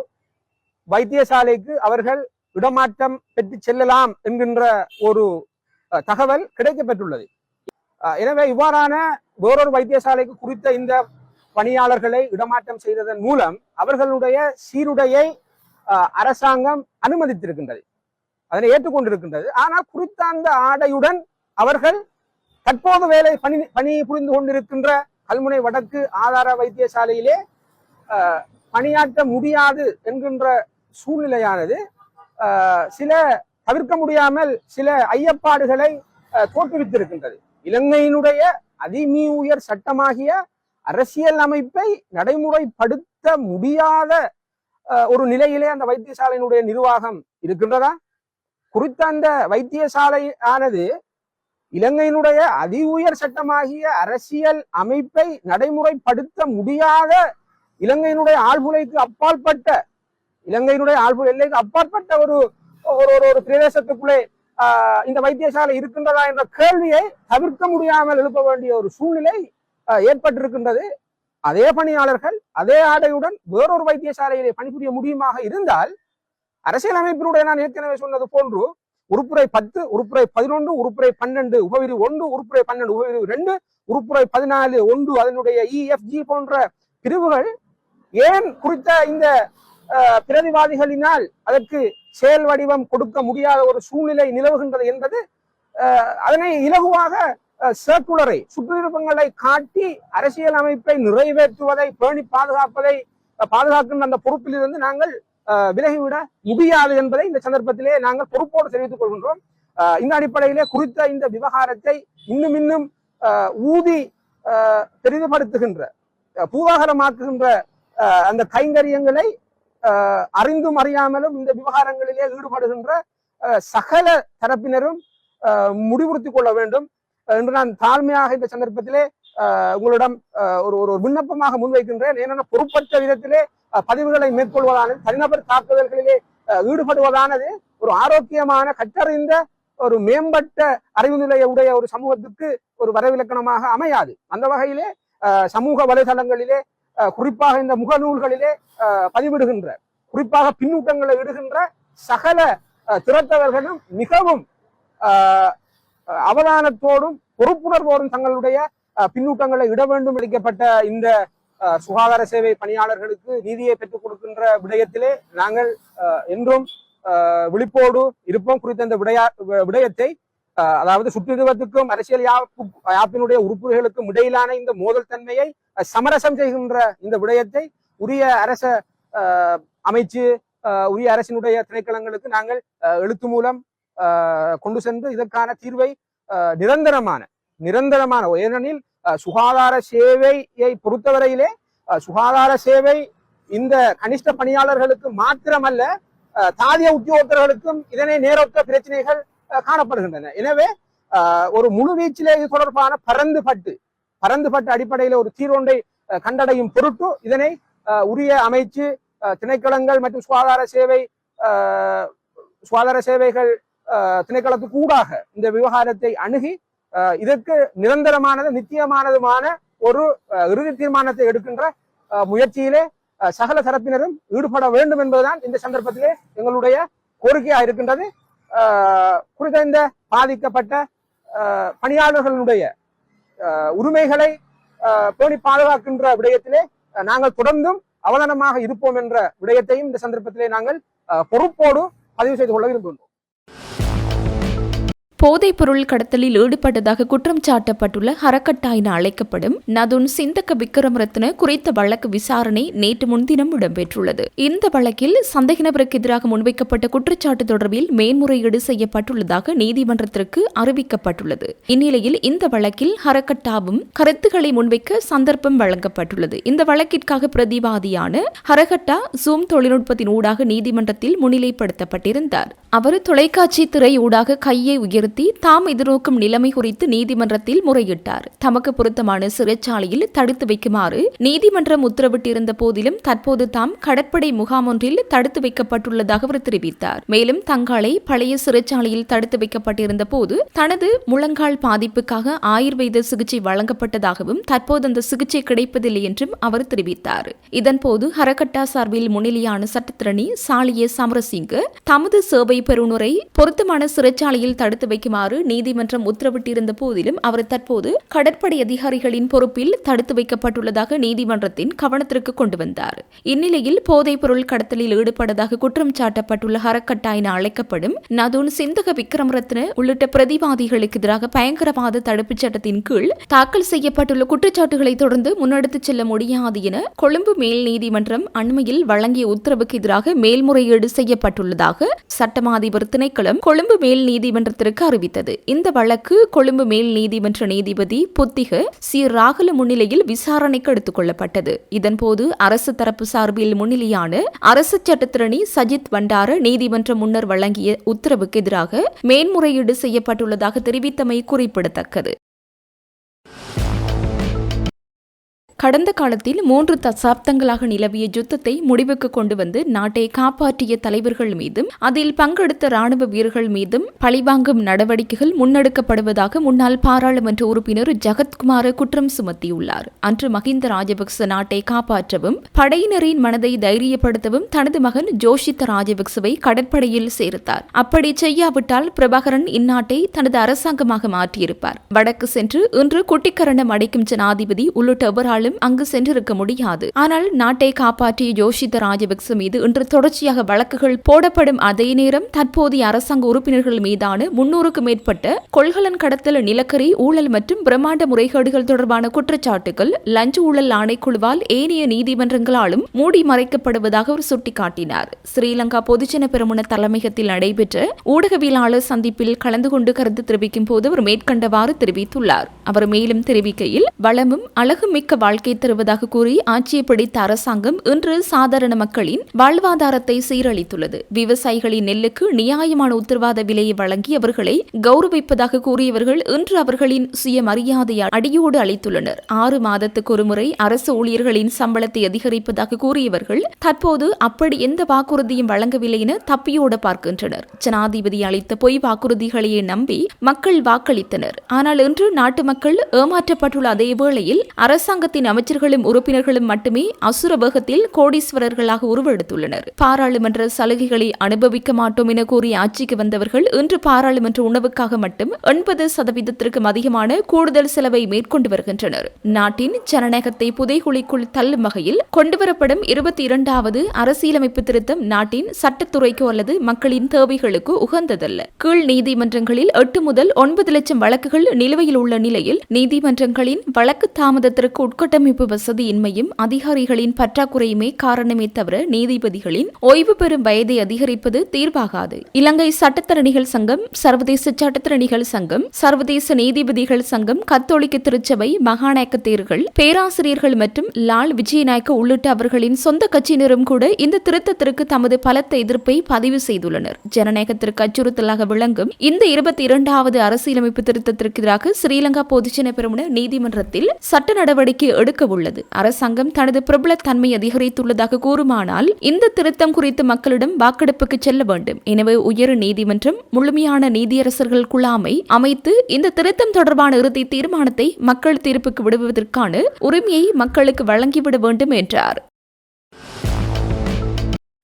வைத்தியசாலைக்கு அவர்கள் இடமாற்றம் பெற்று செல்லலாம் என்கின்ற ஒரு தகவல் கிடைக்கப்பெற்றுள்ளது. எனவே இவ்வாறான வேறொரு வைத்தியசாலைக்கு குறித்த இந்த பணியாளர்களை இடமாற்றம் செய்ததன் மூலம் அவர்களுடைய சீருடையை அரசாங்கம் அனுமதித்திருக்கின்றது, அதனை ஏற்றுக்கொண்டிருக்கின்றது. ஆனால் குறித்த அந்த ஆடையுடன் அவர்கள் தற்போது பணி புரிந்து கொண்டிருக்கின்ற கல்முனை வடக்கு ஆதார வைத்தியசாலையிலே பணியாற்ற முடியாது என்கின்ற சூழ்நிலையானது சில தவிர்க்க முடியாமல் சில ஐயப்பாடுகளை தோற்றுவித்திருக்கின்றது. இலங்கையினுடைய அதிமீ உயர் சட்டமாகிய அரசியல் அமைப்பை நடைமுறைப்படுத்த முடியாத ஒரு நிலையிலே அந்த வைத்தியசாலையினுடைய நிர்வாகம் இருக்கின்றதா? குறித்த அந்த வைத்தியசாலை ஆனது இலங்கையினுடைய அதி உயர் சட்டமாகிய அரசியல் அமைப்பை நடைமுறைப்படுத்த முடியாத இலங்கையினுடைய ஆழ்புலைக்கு அப்பாற்பட்ட எல்லைக்கு அப்பாற்பட்ட ஒரு ஒரு பிரதேசத்துக்குள்ளே இந்த வைத்தியசாலை இருக்கின்றதா என்ற கேள்வியை தவிர்க்க முடியாமல் எழுப்ப வேண்டிய ஒரு சூழ்நிலை ஏற்பட்டிருக்கின்றது. அதே பணியாளர்கள் அதே ஆடையுடன் வேறொரு வைத்தியசாலையிலே பணிபுரிய முடியுமாக இருந்தால் அரசியலமைப்பினுடைய நான் ஏற்கனவே சொன்னது போன்று உறுப்புரை 10, உறுப்புரை 11, உறுப்புரை 12, உபவிரி 1, உறுப்புரை 12, உபவிரி 2, உறுப்புரை 14, 1 அதனுடைய EFG போன்ற பிரிவுகள் ஏன் குறித்த இந்த பிரதிவாதிகளினால் அதற்கு செயல் வடிவம் கொடுக்க முடியாத ஒரு சூழ்நிலை நிலவுகின்றது என்பது அதனை இலகுவாக சர்க்குலரை சுற்றுவிருப்பங்களை காட்டி அரசியல் அமைப்பை நிறைவேற்றுவதை பேணி பாதுகாக்கின்ற அந்த பொறுப்பில் இருந்து நாங்கள் விலகிவிட முடியாது என்பதை இந்த சந்தர்ப்பத்திலே நாங்கள் பொறுப்போடு தெரிவித்துக் கொள்கின்றோம். இந்த அடிப்படையிலே குறித்த இந்த விவகாரத்தை இன்னும் ஊதி பெரிதுபடுத்துகின்ற பூதாகரமாக்குகின்ற அந்த கைங்கரியங்களை அறிந்தும் அறியாமலும் இந்த விவகாரங்களிலே ஈடுபடுகின்ற சகல தரப்பினரும் முடிவுறுத்திக் கொள்ள வேண்டும் என்று நான் தாழ்மையாக இந்த சந்தர்ப்பத்திலே உங்களிடம் ஒரு விண்ணப்பமாக முன்வைக்கின்றேன். ஏனென்றால் பொறுப்பற்ற விதத்திலே பதிவுகளை மேற்கொள்வதானது, தனிநபர் தாக்குதல்களிலே ஈடுபடுவதானது ஒரு ஆரோக்கியமான கற்றறிந்த ஒரு மேம்பட்ட அறிவு நிலையை உடைய ஒரு சமூகத்துக்கு ஒரு வரவிலக்கணமாக அமையாது. அந்த வகையிலே சமூக வலைதளங்களிலே குறிப்பாக இந்த முகநூல்களிலே பதிவிடுகின்ற, குறிப்பாக பின்னூட்டங்களை இடுகின்ற சகல திரட்டவர்களும் மிகவும் அவதானத்தோடும் பொறுப்புணர்வோடும் தங்களுடைய பின்னூட்டங்களை இட வேண்டும். அளிக்கப்பட்ட இந்த சுகாதார சேவை பணியாளர்களுக்கு நீதியை பெற்றுக் கொடுக்கின்ற விடயத்திலே நாங்கள் என்றும் விழிப்போடு இருப்போம். குறித்த இந்த விடயத்தை அதாவது சுற்றுத்துவத்துக்கும் அரசியல் யாப்பினுடைய உறுப்புகளுக்கும் இடையிலான இந்த மோதல் தன்மையை சமரசம் செய்கின்ற இந்த விடயத்தை உரிய அரச அமைச்சு உரிய அரசினுடைய திணைக்களங்களுக்கு நாங்கள் எழுத்து மூலம் கொண்டு சென்று இதற்கான தீர்வை நிரந்தரமான ஏனெனில் சுகாதார சேவையை பொறுத்தவரையிலே சுகாதார சேவை இந்த கனிஷ்ட பணியாளர்களுக்கு மாத்திரமல்ல தாதிய உத்தியோகத்தர்களுக்கும் இதனை நேரொத்த பிரச்சனைகள் காணப்படுகின்றன. எனவே ஒரு முழு வீச்சிலே இது தொடர்பான பரந்துபட்ட அடிப்படையில் ஒரு தீர்வொன்றை கண்டடையும் பொருட்டு இதனை உரிய அமைச்சு திணைக்களங்கள் மற்றும் சுகாதார சேவைகள் திணைக்களத்துக்கு ஊடாக இந்த விவகாரத்தை அணுகி இதற்கு நித்தியமானதுமான ஒரு இறுதி தீர்மானத்தை எடுக்கின்ற முயற்சியிலே சகல தரப்பினரும் ஈடுபட வேண்டும் என்பதுதான் இந்த சந்தர்ப்பத்திலே எங்களுடைய கோரிக்கையாக இருக்கின்றது. குறித்த இந்த பாதிக்கப்பட்ட பணியாளர்களுடைய உரிமைகளை பேணி பாதுகாக்கின்ற விடயத்திலே நாங்கள் தொடர்ந்தும் அவதானமாக இருப்போம் என்ற விடயத்தையும் இந்த சந்தர்ப்பத்திலே நாங்கள் பொறுப்போடு பதிவு செய்து கொள்ள விரும்புகின்றோம். போதைப் பொருள் கடத்தலில் ஈடுபட்டதாக குற்றம் சாட்டப்பட்டுள்ள ஹரக்கட்டா என அழைக்கப்படும் நதுன் சிந்தக்க விக்ரமரத்ன குறித்த வழக்கு விசாரணை நேற்று முன்தினம் இடம்பெற்றுள்ளது. இந்த வழக்கில் சந்தேக நபருக்கு எதிராக முன்வைக்கப்பட்ட குற்றச்சாட்டு தொடர்பில் மேன்முறையீடு செய்யப்பட்டுள்ளதாக நீதிமன்றத்திற்கு அறிவிக்கப்பட்டுள்ளது. இந்நிலையில் இந்த வழக்கில் ஹரக்கட்டாவும் கருத்துக்களை முன்வைக்க சந்தர்ப்பம் வழங்கப்பட்டுள்ளது. இந்த வழக்கிற்காக பிரதிவாதியான ஹரகட்டா ஜூம் தொழில்நுட்பத்தின் ஊடாக நீதிமன்றத்தில் முன்னிலைப்படுத்தப்பட்டிருந்தார். அவர் தொலைக்காட்சி திரை ஊடாக கையை உயர்த்தி தாம் எதிர்நோக்கும் நிலைமை குறித்து நீதிமன்றத்தில் முறையிட்டார். தமக்கு பொருத்தமான சிறைச்சாலையில் தடுத்து வைக்குமாறு நீதிமன்றம் உத்தரவிட்டிருந்த போதிலும் தற்போது தாம் கடற்படை முகாம் ஒன்றில் தடுத்து வைக்கப்பட்டுள்ளதாக அவர் தெரிவித்தார். மேலும் தங்களை பழைய சிறைச்சாலையில் தடுத்து வைக்கப்பட்டிருந்த போது தனது முழங்கால் பாதிப்புக்காக ஆயுர்வேத சிகிச்சை வழங்கப்பட்டதாகவும் தற்போது அந்த சிகிச்சை கிடைப்பதில்லை என்றும் அவர் தெரிவித்தார். இதன்போது ஹரகட்டா சார்பில் முன்னிலையான சட்டத்திரணி சாலிய சமரசிங்க தமது சேவை பெறுநரை பொருத்தமான சிறைச்சாலையில் தடுத்து வைக்குமாறு நீதிமன்றம் உத்தரவிட்டிருந்த போதிலும் அவர் தற்போது கடற்படை அதிகாரிகளின் பொறுப்பில் தடுத்து வைக்கப்பட்டுள்ளதாக நீதிமன்றத்தின் கவனத்திற்கு கொண்டு வந்தார். இந்நிலையில் போதைப் பொருள் கடத்தலில் ஈடுபட்டதாக குற்றம் சாட்டப்பட்டுள்ள ஹரக்கட்டா என அழைக்கப்படும் நதுன் சிந்தக விக்ரமரத்ன உள்ளிட்ட பிரதிவாதிகளுக்கு எதிராக பயங்கரவாத தடுப்புச் சட்டத்தின் கீழ் தாக்கல் செய்யப்பட்டுள்ள குற்றச்சாட்டுகளை தொடர்ந்து முன்னெடுத்துச் செல்ல முடியாது என கொழும்பு மேல் நீதிமன்றம் அண்மையில் வழங்கிய உத்தரவுக்கு எதிராக மேல்முறையீடு செய்யப்பட்டுள்ளதாக சட்டமா அதிபர் திணைக்களம் கொழும்பு மேல் நீதிமன்றத்திற்கு அறிவித்தது. இந்த வழக்கு கொழும்பு மேல் நீதிமன்ற நீதிபதி புத்திக சி ராகுல முன்னிலையில் விசாரணைக்கு எடுத்துக் கொள்ளப்பட்டது. இதன்போது அரசு தரப்பு சார்பில் முன்னிலையான அரசு சட்டத்திரணி சஜித் பண்டார நீதிமன்றம் முன்னர் வழங்கிய உத்தரவுக்கு எதிராக மேன்முறையீடு செய்யப்பட்டுள்ளதாக தெரிவித்தமை குறிப்பிடத்தக்கது. கடந்த காலத்தில் 3 தசாப்தங்களாக நிலவிய யுத்தத்தை முடிவுக்கு கொண்டு வந்து நாட்டை காப்பாற்றிய தலைவர்கள் மீதும் அதில் பங்கெடுத்த ராணுவ வீரர்கள் மீதும் பழிவாங்கும் நடவடிக்கைகள் முன்னெடுக்கப்படுவதாக முன்னாள் பாராளுமன்ற உறுப்பினர் ஜகத்குமார குற்றம் சுமத்தியுள்ளார். அன்று மஹிந்த ராஜபக்ச நாட்டை காப்பாற்றவும் படையினரின் மனதை தைரியப்படுத்தவும் தனது மகன் ஜோஷித்த ராஜபக்சவை கடற்படையில் சேர்த்தார். அப்படி செய்யாவிட்டால் பிரபாகரன் இந்நாட்டை தனது அரசாங்கமாக மாற்றியிருப்பார். வடக்கு சென்று இன்று குட்டிக்கரணம் அடைக்கும் ஜனாதிபதி உள்ளிட்ட எவராலும் அங்கு சென்றிருக்க முடியாது. ஆனால் நாட்டை காப்பாற்றிய யோஷித்த ராஜபக்ச மீது இன்று தொடர்ச்சியாக வழக்குகள் போடப்படும் அதே நேரம் தற்போதைய அரசாங்க உறுப்பினர்கள் மீதான 300க்கும் மேற்பட்ட கொள்கலன் கடத்தல், நிலக்கரி ஊழல் மற்றும் பிரம்மாண்ட முறைகேடுகள் தொடர்பான குற்றச்சாட்டுகள் லஞ்ச ஊழல் ஆணைக்குழுவால் ஏனைய நீதிமன்றங்களாலும் மூடி மறைக்கப்படுவதாக அவர் சுட்டிக்காட்டினார். ஸ்ரீலங்கா பொதுஜன பெரமுன தலைமையகத்தில் நடைபெற்ற ஊடகவியலாளர் சந்திப்பில் கலந்து கொண்டு கருத்து தெரிவிக்கும் போது அவர் மேற்கண்டவாறு தெரிவித்துள்ளார். அவர் மேலும் தெரிவிக்கையில், வளமும் அழகும் மிக்க வாழ்க்கை தருவதாக கூறி ஆட்சியை பிடித்த அரசாங்கம் இன்று சாதாரண மக்களின் வாழ்வாதாரத்தை சீரழித்துள்ளது. விவசாயிகளின் நெல்லுக்கு நியாயமான உத்தரவாத விலையை வழங்கி அவர்களை கௌரவிப்பதாக கூறியவர்கள் இன்று அவர்களின் சுயமரியாதையை அடியோடு அளித்துள்ளனர். 6 மாதத்துக்கு ஒருமுறை அரசு ஊழியர்களின் சம்பளத்தை அதிகரிப்பதாக கூறியவர்கள் தற்போது அப்படி எந்த வாக்குறுதியும் வழங்கவில்லை என தப்பியோட பார்க்கின்றனர். ஜனாதிபதி அளித்த பொய் வாக்குறுதிகளையே நம்பி மக்கள் வாக்களித்தனர். ஆனால் இன்று நாட்டு மக்கள் ஏமாற்றப்பட்டுள்ள அதே வேளையில் அரசாங்கத்தின் அமைச்சர்களும் உறுப்பினர்களும் மட்டுமே அசுர வேகத்தில் கோடீஸ்வரர்களாக உருவெடுத்துள்ளனர். பாராளுமன்ற சலுகைகளை அனுபவிக்க மாட்டோம் என கூறி ஆட்சிக்கு வந்தவர்கள் இன்று பாராளுமன்ற உணவுக்காக மட்டும் 80% அதிகமான கூடுதல் செலவை மேற்கொண்டு வருகின்றனர். நாட்டின் ஜனநாயகத்தை புதைகுழிக்குள் தள்ளும் வகையில் கொண்டுவரப்படும் 22வது அரசியலமைப்பு திருத்தம் நாட்டின் சட்டத்துறைக்கோ அல்லது மக்களின் தேவைகளுக்கோ உகந்ததல்ல. கீழ் நீதிமன்றங்களில் 8 முதல் 9 லட்சம் வழக்குகள் நிலுவையில் உள்ள நிலையில் நீதிமன்றங்களின் வழக்கு தாமதத்திற்கு உட்கட்டமைப்பு வசதியின்மையும் அதிகாரிகளின் பற்றாக்குறையுமே காரணமே தவிர நீதிபதிகளின் ஓய்வு பெறும் வயதை அதிகரிப்பது தீர்வாகாது. இலங்கை சட்டத்தரணிகள் சங்கம், சர்வதேச சட்டத்தரணிகள் சங்கம், சர்வதேச நீதிபதிகள் சங்கம், கத்தோலிக்க திருச்சபை, மகாநாயக்க தேர்கள், பேராசிரியர்கள் மற்றும் லால் விஜயநாயக்க உள்ளிட்ட அவர்களின் சொந்த கட்சியினரும் கூட இந்த திருத்தத்திற்கு தமது பலத்த எதிர்ப்பை பதிவு செய்துள்ளனர். ஜனநாயகத்திற்கு அச்சுறுத்தலாக விளங்கும் இந்த 22வது அரசியலமைப்பு திருத்தத்திற்கு எதிராக ஸ்ரீலங்கா பொதுஜன பெரமுன நீதிமன்றத்தில் சட்ட நடவடிக்கை எடுக்க உள்ளது. அரசாங்கம் தனது பிரபலத்தன்மை அதிகரித்துள்ளதாக கூறுமானால் இந்த திருத்தம் குறித்து மக்களிடம் வாக்கெடுப்புக்கு செல்ல வேண்டும். எனவே உயர் நீதிமன்றம் முழுமையான நீதியரசர்கள் குழாமை அமைத்து இந்த திருத்தம் தொடர்பான இறுதி தீர்மானத்தை மக்கள் தீர்ப்புக்கு விடுவதற்கான உரிமையை மக்களுக்கு வழங்கிவிட வேண்டும் என்றார்.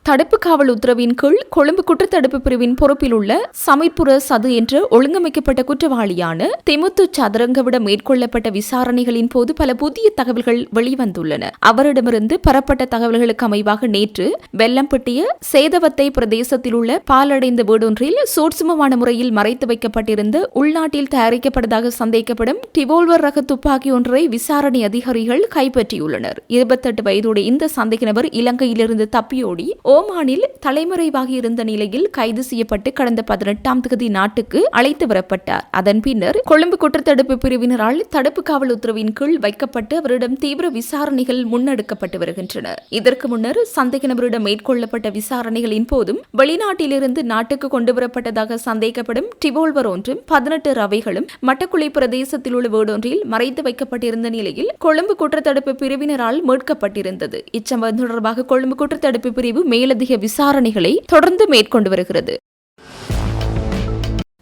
தடுப்பு காவல் உத்தரவின் கீழ் கொழும்பு குற்றத்தடுப்பு பிரிவின் பொறுப்பில் உள்ள சமைப்புற சது என்ற ஒழுங்கமைக்கப்பட்ட குற்றவாளியான திமுத்து சதுரங்கவிடம் மேற்கொள்ளப்பட்ட விசாரணைகளின் போது பல புதிய தகவல்கள் வெளிவந்துள்ளன. அவரிடமிருந்து பெறப்பட்ட தகவல்களுக்கு அமைவாக நேற்று வெள்ளம்பட்டிய சேதவத்தை பிரதேசத்தில் உள்ள பாலடைந்த வீடொன்றில் சூட்சுமமான முறையில் மறைத்து வைக்கப்பட்டிருந்த உள்நாட்டில் தயாரிக்கப்பட்டதாக சந்தேகிக்கப்படும் டிவோல்வர் ரக துப்பாக்கி ஒன்றை விசாரணை அதிகாரிகள் கைப்பற்றியுள்ளனர். 28 வயதுடைய இந்த சந்தேக நபர் இலங்கையிலிருந்து தப்பியோடி ஓமானில் தலைமறைவாகி இருந்த நிலையில் கைது செய்யப்பட்டு கடந்த 18ஆம் தேதி நாட்டுக்கு அழைத்து வரப்பட்டார். அதன் பின்னர் கொழும்பு குற்றத்தடுப்பு பிரிவினரால் தடுப்பு காவல் உத்தரவின் கீழ் வைக்கப்பட்டு அவரிடம் தீவிர விசாரணைகள் முன்னெடுக்கப்பட்டு வருகின்றன. இதற்கு முன்னர் சந்தேக நபரிடம் மேற்கொள்ளப்பட்ட விசாரணைகளின் போதும் வெளிநாட்டிலிருந்து நாட்டுக்கு கொண்டுவரப்பட்டதாக சந்தேகப்படும் டிவோல்வர் ஒன்றும் 18 ரவைகளும் மட்டக்குளி பிரதேசத்தில் உள்ள வீடொன்றில் மறைத்து வைக்கப்பட்டிருந்த நிலையில் கொழும்பு குற்றத்தடுப்பு பிரிவினரால் மீட்கப்பட்டிருந்தது. இச்சம்பவம் தொடர்பாக கொழும்பு குற்றத்தடுப்பு பிரிவு மேலதிக விசாரணைகளை தொடர்ந்து மேற்கொண்டு வருகிறது.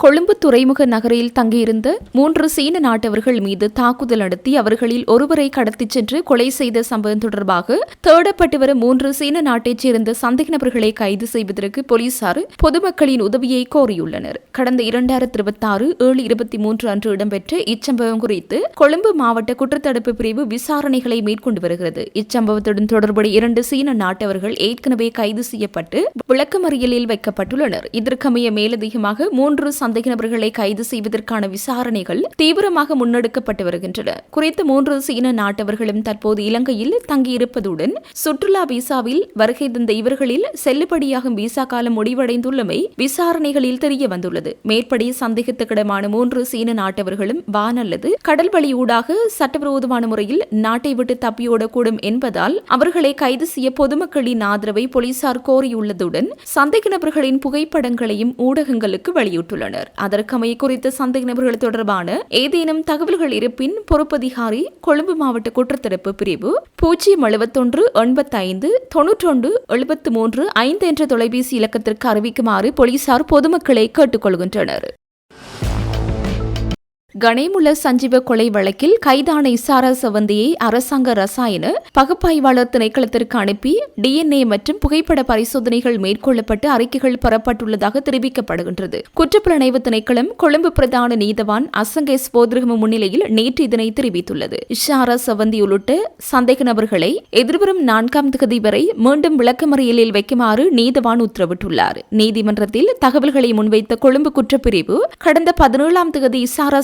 கொழும்பு துறைமுக நகரில் தங்கியிருந்த 3 சீன நாட்டவர்கள் மீது தாக்குதல் நடத்தி அவர்களில் ஒருவரை கடத்திச் சென்று கொலை செய்த சம்பவம் தொடர்பாக தேடப்பட்டு வரும் 3 சீன நாட்டைச் சேர்ந்த சந்தேக நபர்களை கைது செய்வதற்கு போலீசார் பொதுமக்களின் உதவியை கோரியுள்ளனர். கடந்த 2026/7/23 அன்று இடம்பெற்ற இச்சம்பவம் குறித்து கொழும்பு மாவட்ட குற்றத்தடுப்பு பிரிவு விசாரணைகளை மேற்கொண்டு வருகிறது. இச்சம்பவத்துடன் தொடர்புடைய 2 சீன நாட்டவர்கள் ஏற்கனவே கைது செய்யப்பட்டு விளக்கமறியலில் வைக்கப்பட்டுள்ளனர். இதற்கமைய மேலதிகமாக 3 சந்தேக நபர்களை கைது செய்வதற்கான விசாரணைகள் தீவிரமாக முன்னெடுக்கப்பட்டு வருகின்றன. குறித்த 3 சீன நாட்டவர்களும் தற்போது இலங்கையில் தங்கியிருப்பதுடன் சுற்றுலா விசாவில் வருகை தந்த இவர்களில் செல்லுபடியாகும் விசா காலம் முடிவடைந்துள்ளமை விசாரணைகளில் தெரிய வந்துள்ளது. மேற்படி சந்தேகத்துக்கிடமான 3 சீன நாட்டவர்களும் வான் அல்லது கடல் வழியூடாக சட்டவிரோதமான முறையில் நாட்டை விட்டு தப்பியோடக்கூடும் என்பதால் அவர்களை கைது செய்ய பொதுமக்களின் ஆதரவை போலீசார் கோரியுள்ளதுடன் சந்தேக நபர்களின் புகைப்படங்களையும் ஊடகங்களுக்கு வெளியிட்டுள்ளனர். அதற்கமைய குறித்த சந்தேக நபர்கள் தொடர்பான ஏதேனும் தகவல்கள் இருப்பின் பொறுப்பதிகாரி கொழும்பு மாவட்ட குற்றத்தடுப்பு பிரிவு 071559173 என்ற தொலைபேசி இலக்கத்திற்கு அறிவிக்குமாறு போலீசார் பொதுமக்களை கேட்டுக் கொள்கின்றனர். கணேமுல்ல சஞ்சீவ கொலை வழக்கில் கைதான இசாரா சவந்தியை அரசாங்க ரசாயன பகுப்பாய்வாளர் திணைக்களத்திற்கு அனுப்பி DNA மற்றும் புகைப்பட பரிசோதனைகள் மேற்கொள்ளப்பட்டு அறிக்கைகள் பெறப்பட்டுள்ளதாக தெரிவிக்கப்படுகின்றது. குற்றப்புலனாய்வு திணைக்களம் கொழும்பு பிரதான நீதவான் அசங்க போதிரகம முன்னிலையில் நேற்று இதனை தெரிவித்துள்ளது. இசாரா சவந்தி உள்ளிட்ட சந்தேக நபர்களை எதிர்வரும் 4ஆம் தேதி வரை மீண்டும் விளக்கமறியலில் வைக்குமாறு நீதவான் உத்தரவிட்டுள்ளார். நீதிமன்றத்தில் தகவல்களை முன்வைத்த கொழும்பு குற்றப்பிரிவு கடந்த 17ஆம் தேதி இசாரா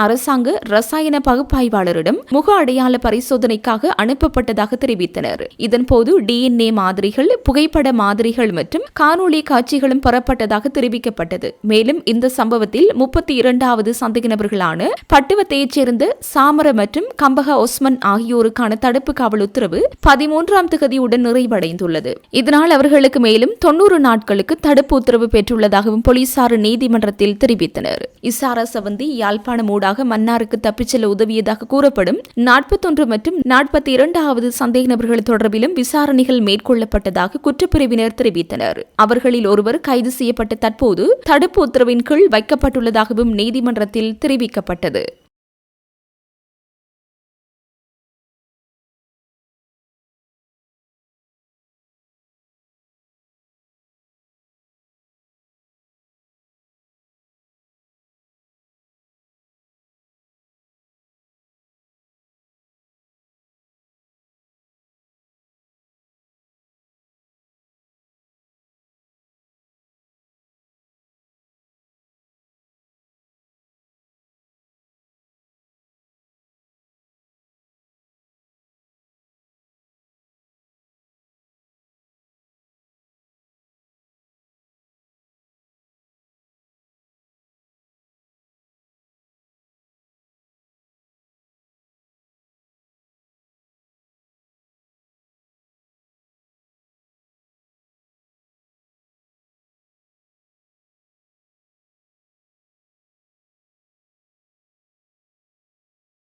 அரசாங்க ரசாயன பகுப்பாய்வாளரிடம் முக அடையாள பரிசோதனைக்காக அனுப்பப்பட்டதாக தெரிவித்தனர். இதன்போது DNA மாதிரிகள், புகைப்பட மாதிரிகள் மற்றும் காணொளி காட்சிகளும் பெறப்பட்டதாக தெரிவிக்கப்பட்டது. மேலும் இந்த சம்பவத்தில் 32வது சந்தேக நபர்களான பட்டுவத்தையைச் சேர்ந்த சாமர மற்றும் கம்பக ஒஸ்மன் ஆகியோருக்கான தடுப்பு காவல் உத்தரவு 13ஆம் தேதியுடன் நிறைவடைந்துள்ளது. இதனால் அவர்களுக்கு மேலும் 90 நாட்களுக்கு தடுப்பு உத்தரவு பெற்றுள்ளதாகவும் போலீசார் நீதிமன்றத்தில் தெரிவித்தனர். இசாரா சவந்தி யாழ்ப்பாணம் ஊடாக மன்னாருக்கு தப்பிச் செல்ல உதவியதாக கூறப்படும் 41 மற்றும் 42வது சந்தேக நபர்கள் தொடர்பிலும் விசாரணைகள் மேற்கொள்ளப்பட்டதாக குற்றப்பிரிவினர் தெரிவித்தனர். அவர்களில் ஒருவர் கைது செய்யப்பட்ட தற்போது தடுப்பு உத்தரவின் கீழ் வைக்கப்பட்டுள்ளதாகவும் நீதிமன்றத்தில் தெரிவிக்கப்பட்டது.